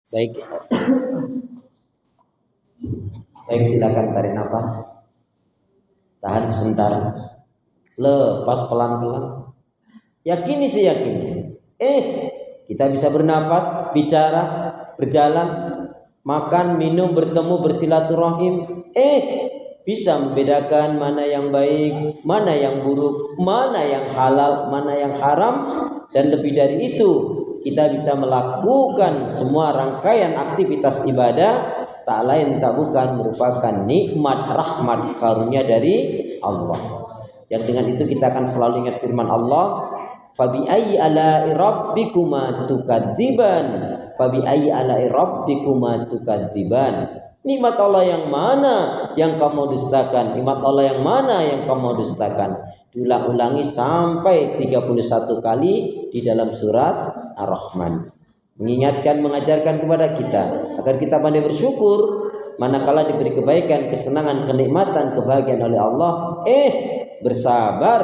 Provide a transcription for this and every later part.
Baik, baik silakan tarik nafas, tahan sebentar, lepas pelan-pelan. Yakini seyakinnya. Kita bisa bernafas, bicara, berjalan, makan, minum, bertemu, bersilaturahim. Bisa membedakan mana yang baik, mana yang buruk, mana yang halal, mana yang haram, dan lebih dari itu kita bisa melakukan semua rangkaian aktivitas ibadah tak lain tak bukan merupakan nikmat rahmat karunia dari Allah. Yang dengan itu kita akan selalu ingat firman Allah, fabi ayyi ala'i rabbikuma tukadziban, fabi ayyi ala'i rabbikuma tukadziban. Nikmat Allah yang mana yang kamu dustakan? Nikmat Allah yang mana yang kamu dustakan? Diulang-ulangi sampai 31 kali di dalam surat Ar-Rahman. Mengingatkan, mengajarkan kepada kita agar kita pandai bersyukur manakala diberi kebaikan, kesenangan, kenikmatan, kebahagiaan oleh Allah. Bersabar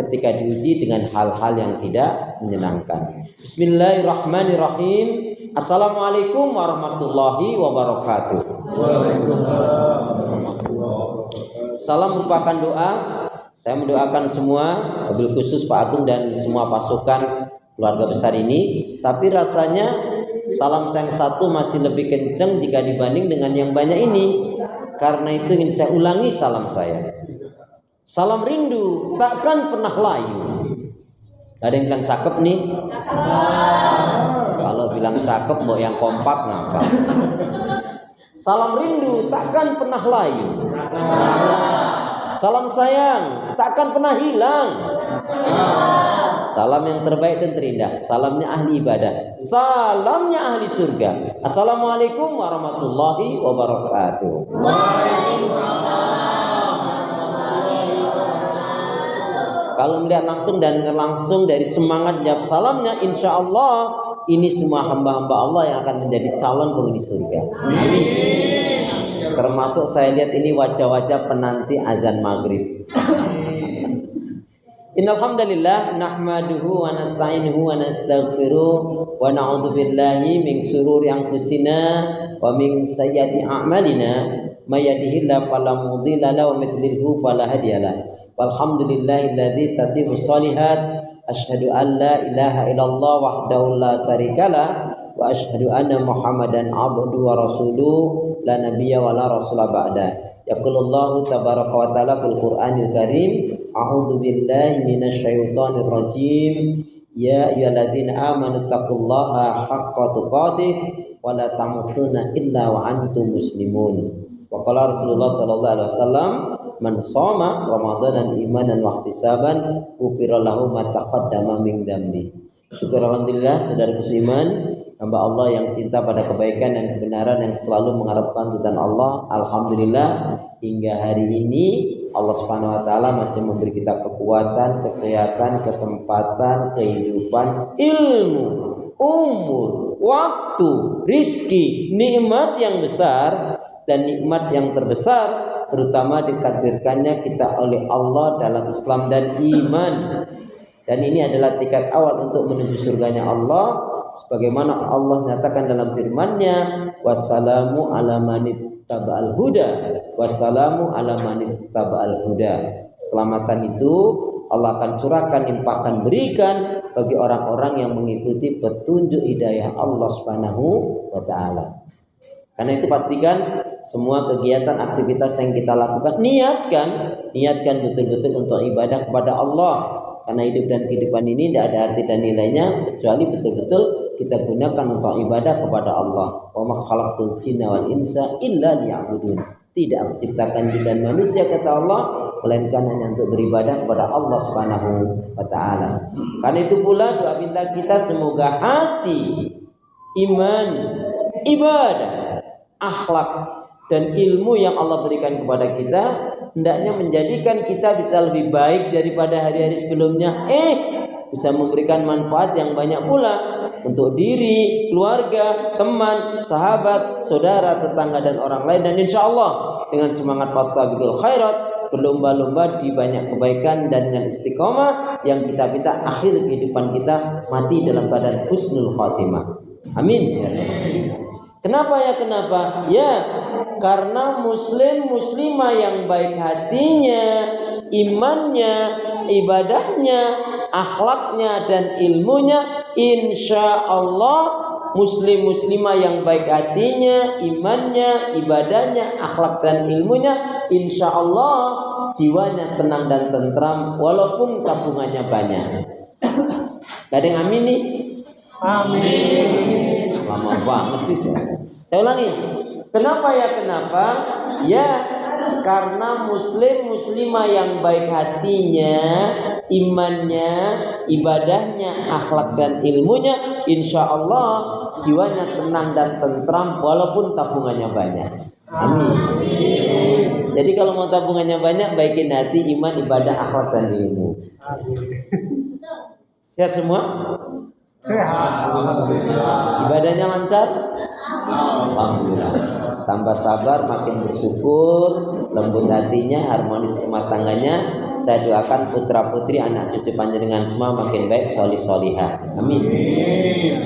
ketika diuji dengan hal-hal yang tidak menyenangkan. Bismillahirrahmanirrahim. Assalamualaikum warahmatullahi wabarakatuh. Salam merupakan doa. Saya mendoakan semua, wabil khusus Pak Agung dan semua pasukan keluarga besar ini. Tapi rasanya salam yang satu masih lebih kencang jika dibanding dengan yang banyak ini. Karena itu ingin saya ulangi salam saya. Salam rindu takkan pernah layu. Ada yang bilang cakep nih? Kalau bilang cakep mau yang kompak ngapa? Salam rindu takkan pernah layu. Salam sayang takkan pernah hilang. Salam yang terbaik dan terindah, salamnya ahli ibadah, salamnya ahli surga. Assalamualaikum warahmatullahi wabarakatuh. Kalau melihat langsung dan langsung dari semangat jawab salamnya, insya Allah ini semua hamba-hamba Allah yang akan menjadi calon penghuni surga. Amin. Termasuk saya lihat ini wajah-wajah penanti azan maghrib. Innal hamdalillah nahmaduhu wa nasta'inuhu wa nastaghfiruh wa na'udzu billahi min shururi anfusina wa min sayyiati a'malina may yahdihillahu fala mudilla lahu wa may yudlilhu fala hadiyalah. Walhamdulillahilladzi tatibu shalihat. Asyhadu an la ilaha illallah wahdahu la syarikalah wa asyhadu anna Muhammadan abduhu wa rasuluh la nabiyya wa la rasula ba'da. Yaqulullahu tabaraka wa ta'ala fil Qur'anil Karim, a'udzu billahi minasyaitonir rajim. Ya ayyuhalladzina amanu taqullaha haqqa tuqatih wa la tamutunna illa wa antum muslimun. Wa qala Rasulullah sallallahu alaihi wasallam, man shoma ramadanan imanan wa ihtisaban ghufira lahu ma taqaddama min dzambi. Syukur alhamdulillah saudara seiman, hamba Allah yang cinta pada kebaikan dan kebenaran yang selalu mengharapkan ridha Allah. Alhamdulillah hingga hari ini Allah Subhanahu wa taala masih memberi kita kekuatan, kesehatan, kesempatan, kehidupan, ilmu, umur, waktu, rizki, nikmat yang besar dan nikmat yang terbesar terutama ditakdirkannya kita oleh Allah dalam Islam dan iman. Dan ini adalah tiket awal untuk menuju surganya Allah, sebagaimana Allah nyatakan dalam firman-Nya, wassalamu ala manittaba'al huda, wassalamu ala manittaba'al huda. Keselamatan itu Allah akan curahkan, limpahkan, berikan bagi orang-orang yang mengikuti petunjuk hidayah Allah Subhanahu wa taala. Karena itu pastikan semua kegiatan aktivitas yang kita lakukan niatkan betul-betul untuk ibadah kepada Allah. Karena hidup dan kehidupan ini tidak ada arti dan nilainya kecuali betul-betul kita gunakan untuk ibadah kepada Allah. Wa ma khalaqtul jinna wal insa illa liya'budun. Tidak aku ciptakan jin dan manusia kata Allah melainkan hanya untuk beribadah kepada Allah Subhanahu wa taala. Karena itu pula doa minta kita semoga hati, iman, ibadah, akhlak dan ilmu yang Allah berikan kepada kita hendaknya menjadikan kita bisa lebih baik daripada hari-hari sebelumnya. Bisa memberikan manfaat yang banyak pula untuk diri, keluarga, teman, sahabat, saudara, tetangga dan orang lain. Dan insya Allah dengan semangat fastabiqul khairat, berlomba-lomba di banyak kebaikan dan yang istiqomah yang kita minta akhir kehidupan kita mati dalam keadaan husnul khatimah. Amin. Kenapa ya kenapa? Ya, karena muslim muslimah yang baik hatinya, imannya, ibadahnya, akhlaknya dan ilmunya, insya Allah muslim muslimah yang baik hatinya, imannya, ibadahnya, akhlak dan ilmunya, insya Allah jiwanya tenang dan tentram walaupun tabungannya banyak. Gak ada yang amin nih? Amin. Lama banget sih. Saya ulangi. Kenapa ya kenapa? Ya, karena muslim muslimah yang baik hatinya, imannya, ibadahnya, akhlak dan ilmunya, insya Allah jiwanya tenang dan tentram walaupun tabungannya banyak. Amin. Jadi kalau mau tabungannya banyak, baikin hati, iman, ibadah, akhlak dan ilmu. Sehat semua? Sehat. Ibadahnya lancar? Alhamdulillah. Tambah sabar, makin bersyukur, lembut hatinya, harmonis rumah tangganya. Saya doakan putra putri, anak cucu panjenengan semua makin baik, solih solihah. Amin.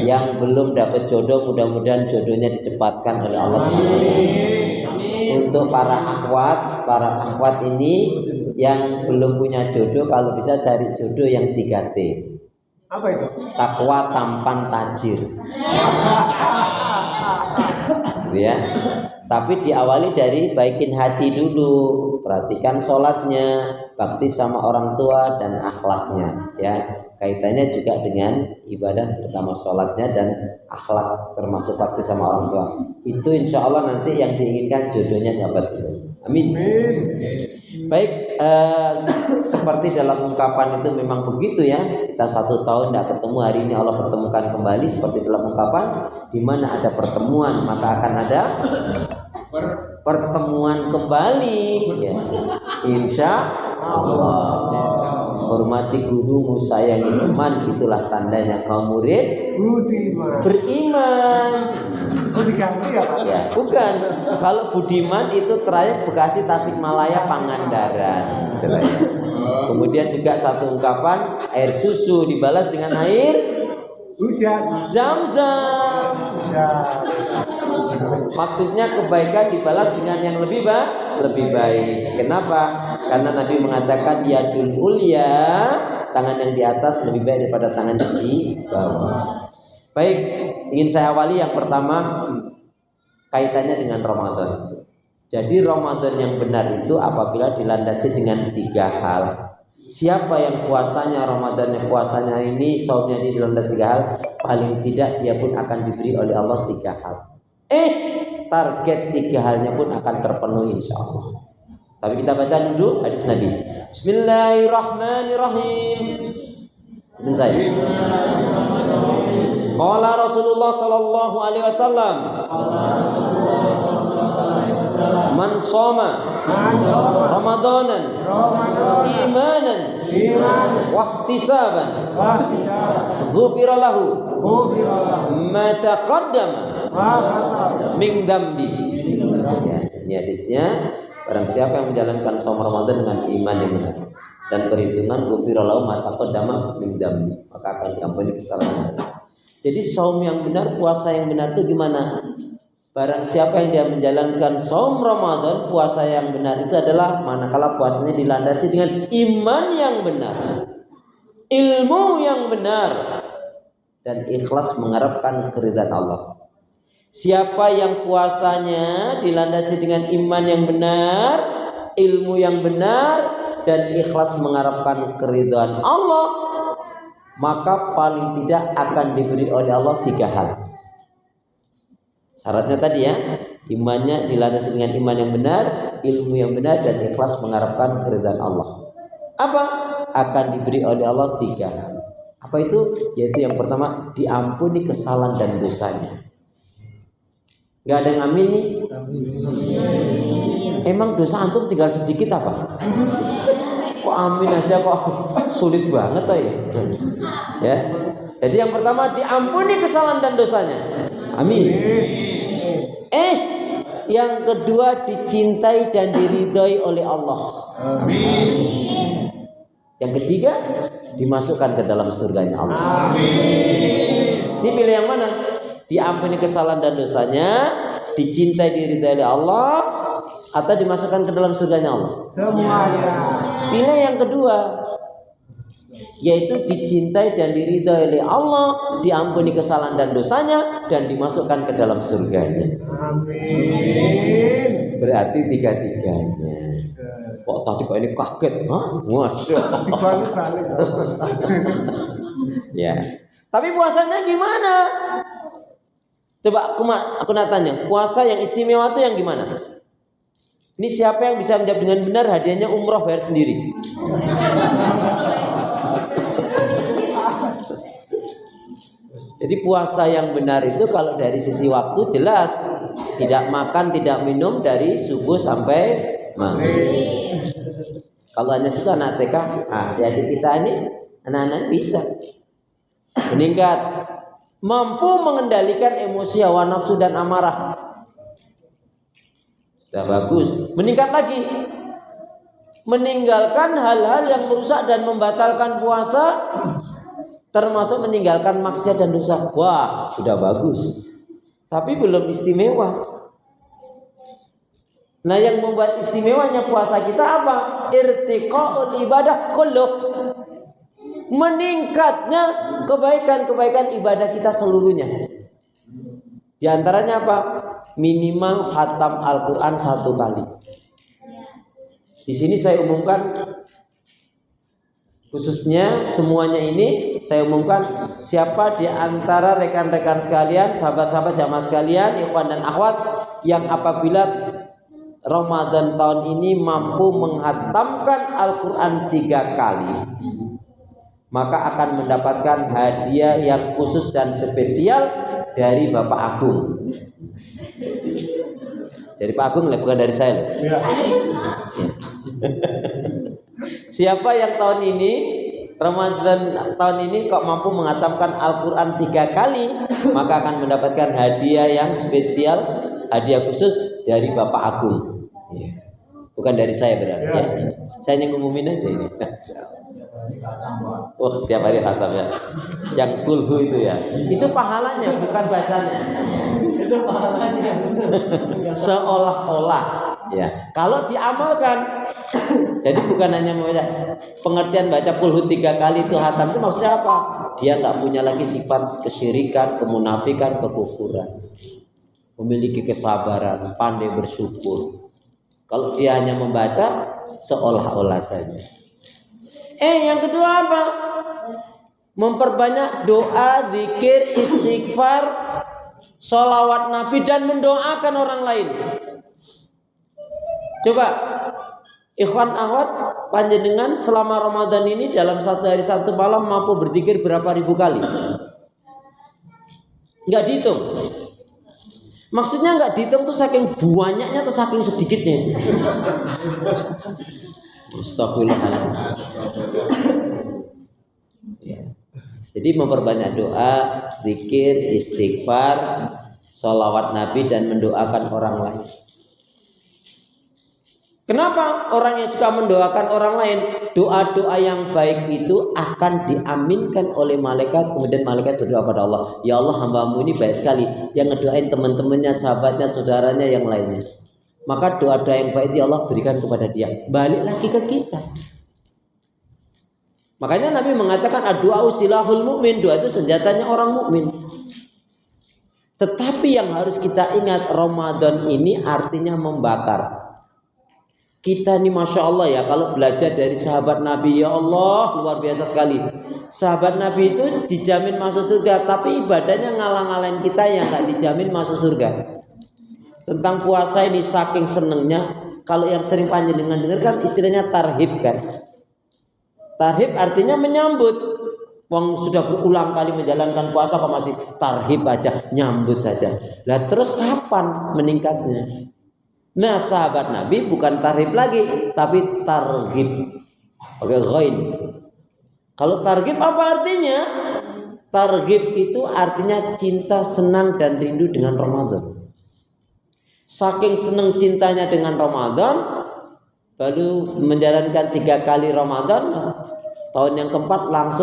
Yang belum dapat jodoh, mudah-mudahan jodohnya dicepatkan oleh Allah SWT. Untuk para akhwat ini yang belum punya jodoh, kalau bisa cari jodoh yang 3T. Apa itu? Takwa, tampan, tajir. Ya. Tapi diawali dari baikin hati dulu, perhatikan sholatnya, bakti sama orang tua dan akhlaknya. Ya, kaitannya juga dengan ibadah, terutama sholatnya dan akhlak, termasuk bakti sama orang tua. Itu insya Allah nanti yang diinginkan jodohnya dapat. Amin. Baik, seperti dalam ungkapan itu memang begitu ya. Kita 1 tahun tidak ketemu, hari ini Allah pertemukan kembali. Seperti dalam ungkapan, di mana ada pertemuan maka akan ada pertemuan kembali ya. Insya Allah. Hormati gurumu, sayangi teman, itulah tandanya kaum murid beriman. Diganti ya Pak? Ya, bukan. Kalau budiman itu trayek Bekasi Tasikmalaya Pangandaran. Kemudian juga satu ungkapan, air susu dibalas dengan air hujan. Zam-zam. Maksudnya kebaikan dibalas dengan yang lebih baik. Kenapa? Karena Nabi mengatakan yadul ulya, tangan yang di atas lebih baik daripada tangan yang di bawah. Baik, ingin saya awali yang pertama kaitannya dengan Ramadan. Jadi Ramadan yang benar itu apabila dilandasi dengan 3 hal. Siapa yang puasanya Ramadan, puasanya ini saumnya ini dilandasi 3 hal, paling tidak dia pun akan diberi oleh Allah 3 hal. Target 3 halnya pun akan terpenuhi insya Allah. Tapi kita baca dulu hadis Nabi. Bismillahirrahmanirrahim. Dan saya. Qala Rasulullah sallallahu alaihi wasallam. Man shoma Ramadanan imanan wa ihtisaban ghufira lahu ma taqaddama min dambi. Ini hadisnya, barang siapa yang menjalankan saum Ramadan dengan iman yang benar dan perhitungan ghufira lahu ma taqaddama min dambi, maka akan diampuni kesalahan. Jadi saum yang benar, puasa yang benar itu gimana? Barang siapa yang dia menjalankan saum Ramadan, puasa yang benar itu adalah manakala puasanya dilandasi dengan iman yang benar, ilmu yang benar, dan ikhlas mengharapkan keridhaan Allah. Siapa yang puasanya dilandasi dengan iman yang benar, ilmu yang benar, dan ikhlas mengharapkan keridhaan Allah, maka paling tidak akan diberi oleh Allah 3 hal. Syaratnya tadi ya, imannya dilandasi dengan iman yang benar, ilmu yang benar, dan ikhlas mengharapkan keridhaan Allah. Apa? Akan diberi oleh Allah 3 hal. Apa itu? Yaitu yang pertama, diampuni kesalahan dan dosanya. Gak ada yang amin nih? Emang dosa antum tinggal sedikit apa? Kok amin aja kok sulit banget toh ya? Jadi yang pertama, diampuni kesalahan dan dosanya. Amin. Yang kedua, dicintai dan diridhai oleh Allah. Amin. Yang ketiga, dimasukkan ke dalam surganya Allah. Amin. Ini pilih yang mana? diampuni kesalahan dan dosanya, dicintai diridhai oleh Allah, atau dimasukkan ke dalam surganya Allah? Semuanya. Pilih yang kedua, yaitu dicintai dan diridhai oleh Allah, diampuni kesalahan dan dosanya, dan dimasukkan ke dalam surganya. Amin. Berarti tiga-tiganya. Kok tadi kok ini kaget? Hah? Masya Allah. Dibalik-balik. Ya. Tapi puasanya gimana? Coba aku nak tanya, puasa yang istimewa itu yang gimana? Ini siapa yang bisa menjawab dengan benar? Hadiahnya umroh bayar sendiri. Jadi puasa yang benar itu kalau dari sisi waktu jelas tidak makan, tidak minum dari subuh sampai maghrib. Kalau hanya situ anak TK, jadi kita ini anak-anak bisa meningkat, mampu mengendalikan emosi, hawa nafsu dan amarah. Sudah bagus, meningkat lagi, meninggalkan hal-hal yang merusak dan membatalkan puasa, termasuk meninggalkan maksiat dan dosa. Wah, sudah bagus. Tapi belum istimewa. Nah, yang membuat istimewanya puasa kita apa? Irtiqaul ibadah kulluh. Meningkatnya kebaikan-kebaikan ibadah kita seluruhnya. Di antaranya apa? Minimal khatam Al-Qur'an 1 kali. Di sini saya umumkan, khususnya semuanya ini saya umumkan, siapa di antara rekan-rekan sekalian, sahabat-sahabat jamaah sekalian, ikhwan dan akhwat, yang apabila Ramadan tahun ini mampu menghatamkan Al-Quran 3 kali, maka akan mendapatkan hadiah yang khusus dan spesial dari Bapak Agung. Dari Pak Agung, bukan dari saya loh. Ya. Siapa yang tahun ini, Ramadan tahun ini kok mampu menghatamkan Al-Quran 3 kali, maka akan mendapatkan hadiah yang spesial, hadiah khusus dari Bapak Agung. Bukan dari saya berarti ya. Saya hanya ngumumin aja ini. Oh, tiap hari khatam ya. Yang kulhu itu ya. Itu pahalanya, bukan bacanya. Itu pahalanya. Seolah-olah ya. Kalau diamalkan, jadi bukan hanya membaca, pengertian baca kulhu 3 kali itu khatam itu maksudnya apa? Dia nggak punya lagi sifat kesyirikan, kemunafikan, kekufuran, memiliki kesabaran, pandai bersyukur. Kalau dia hanya membaca seolah-olah saja. Yang kedua apa? Memperbanyak doa, zikir, istighfar, sholawat Nabi, dan mendoakan orang lain. Coba ikhwan akhwat, panjenengan selama Ramadan ini dalam 1 hari 1 malam mampu berzikir berapa ribu kali? Enggak dihitung. Maksudnya enggak dihitung tuh saking banyaknya atau saking sedikitnya? Astagfirullahaladzim. Jadi memperbanyak doa, zikir, istighfar, sholawat Nabi, dan mendoakan orang lain. Kenapa orang yang suka mendoakan orang lain? Doa-doa yang baik itu akan diaminkan oleh malaikat. Kemudian malaikat berdoa pada Allah, ya Allah, hambamu ini baik sekali, dia ngedoain teman-temannya, sahabatnya, saudaranya yang lainnya. Maka doa-doa yang baik itu Allah berikan kepada dia, balik lagi ke kita. Makanya Nabi mengatakan ad-du'a silahul mu'min, doa itu senjatanya orang mukmin. Tetapi yang harus kita ingat, Ramadan ini artinya membakar. Kita ini Masya Allah ya, kalau belajar dari sahabat Nabi, ya Allah, luar biasa sekali. Sahabat Nabi itu dijamin masuk surga, tapi ibadahnya ngalang-ngalain kita yang gak dijamin masuk surga. Tentang puasa ini saking senengnya, kalau yang sering panjenengan dengar kan istilahnya tarhib kan. Tarhib artinya menyambut. Wong sudah berulang kali menjalankan puasa kok masih tarhib aja, nyambut saja. Lah terus kapan meningkatnya? Nah, sahabat Nabi bukan tarhib lagi, tapi targhib. Oke, ghain. Kalau targhib apa artinya? Targhib itu artinya cinta, senang, dan rindu dengan Ramadan. Saking senang cintanya dengan Ramadan, baru menjalankan 3 kali Ramadan, tahun yang keempat langsung